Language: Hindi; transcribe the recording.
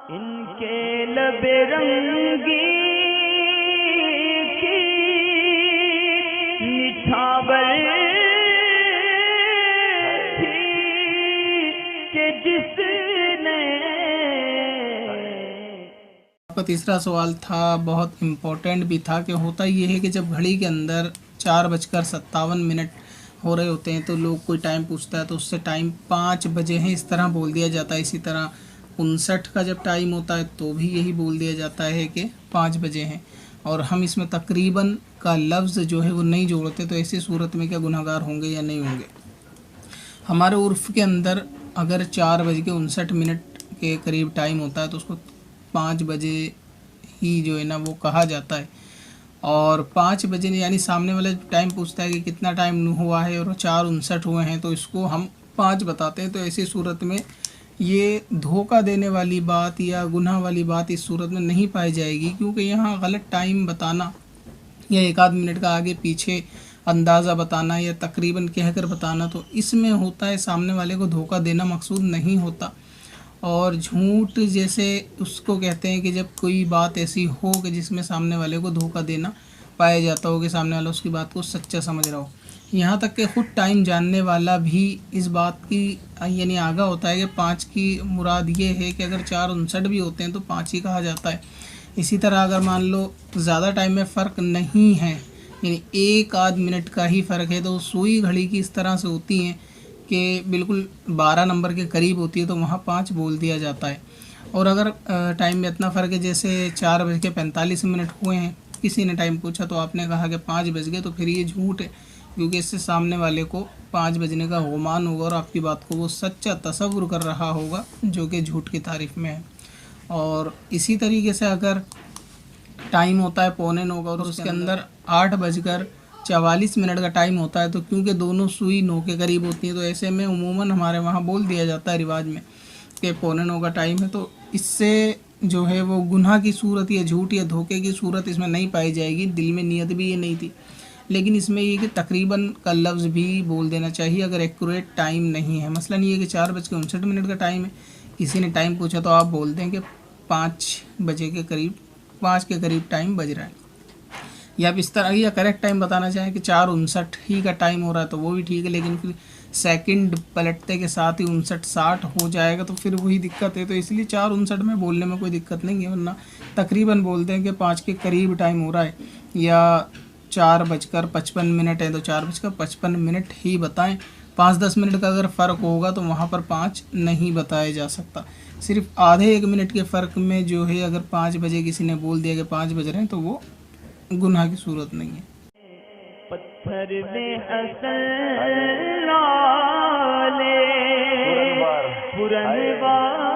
इनके लबे रंगी की निछावर थी कि जिसने। आपका तीसरा सवाल था, बहुत इम्पोर्टेंट भी था, कि होता ये है कि जब घड़ी के अंदर 4:57 हो रहे होते हैं तो लोग कोई टाइम पूछता है तो उससे टाइम 5 बजे हैं इस तरह बोल दिया जाता है। इसी तरह 59 का जब टाइम होता है तो भी यही बोल दिया जाता है कि 5 बजे हैं, और हम इसमें तकरीबन का लफ्ज़ जो है वो नहीं जोड़ते। तो ऐसी सूरत में क्या गुनहगार होंगे या नहीं होंगे? हमारे उर्फ़ के अंदर अगर 4:59 के करीब टाइम होता है तो उसको 5 बजे ही जो है ना वो कहा जाता है। और 5 बजे यानी सामने वाला टाइम पूछता है कि कितना टाइम हुआ है और 4:59 हुए हैं तो इसको हम 5 बताते हैं। तो ऐसी सूरत में ये धोखा देने वाली बात या गुनाह वाली बात इस सूरत में नहीं पाई जाएगी, क्योंकि यहाँ गलत टाइम बताना या एक आध मिनट का आगे पीछे अंदाज़ा बताना या तकरीबन कहकर बताना, तो इसमें होता है सामने वाले को धोखा देना मकसूद नहीं होता। और झूठ जैसे उसको कहते हैं कि जब कोई बात ऐसी हो कि जिसमें सामने वाले को धोखा देना पाया जाता हो कि सामने वाला उसकी बात को सच्चा समझ रहा हो। यहाँ तक कि ख़ुद टाइम जानने वाला भी इस बात की यानी आगाह होता है कि 5 की मुराद ये है कि अगर 4:59 भी होते हैं तो 5 ही कहा जाता है। इसी तरह अगर मान लो ज़्यादा टाइम में फ़र्क नहीं है, यानी एक आध मिनट का ही फ़र्क है, तो सुई घड़ी की इस तरह से होती हैं कि बिल्कुल 12 नंबर के करीब होती है तो वहाँ 5 बोल दिया जाता है। और अगर टाइम में इतना फ़र्क है, जैसे 4:45 हुए हैं, किसी ने टाइम पूछा तो आपने कहा कि 5 बज गए, तो फिर ये झूठ है, क्योंकि इससे सामने वाले को 5 बजने का गुमान होगा और आपकी बात को वो सच्चा तसव्वुर कर रहा होगा, जो कि झूठ की तारीफ़ में है। और इसी तरीके से अगर टाइम होता है 8:45 का और उसके अंदर 8:44 का टाइम होता है, तो क्योंकि दोनों सुई 9 के करीब होती हैं तो ऐसे में उमूमन हमारे वहाँ बोल दिया जाता है रिवाज में कि 8:45 का टाइम है। तो इससे जो है वो गुनाह की सूरत या झूठ या धोखे की सूरत इसमें नहीं पाई जाएगी। दिल में नीयत भी ये नहीं थी, लेकिन इसमें ये कि तकरीबन का लफ्ज़ भी बोल देना चाहिए अगर एक्यूरेट टाइम नहीं है। मसलन ये कि 4:59 का टाइम है, किसी ने टाइम पूछा तो आप बोल दें कि 5 बजे के करीब, 5 के करीब टाइम बज रहा है। या आप इस तरह या करेक्ट टाइम बताना चाहें कि 4:59 ही का टाइम हो रहा है तो वो भी ठीक है, लेकिन फिर सेकंड पलटते के साथ ही 59-60 हो जाएगा तो फिर वही दिक्कत है। तो इसलिए 4:59 में बोलने में कोई दिक्कत नहीं है, वरना तकरीबन बोलते हैं कि 5 के करीब टाइम हो रहा है। या 4:55 है तो 4:55 ही बताएं। 5-10 मिनट का अगर फ़र्क होगा तो वहाँ पर 5 नहीं बताया जा सकता। सिर्फ आधे 1 मिनट के फ़र्क में जो है अगर 5 बजे किसी ने बोल दिया कि 5 बज रहे हैं तो वो गुनाह की सूरत नहीं है। पत्थर में असल लाले पुरनवार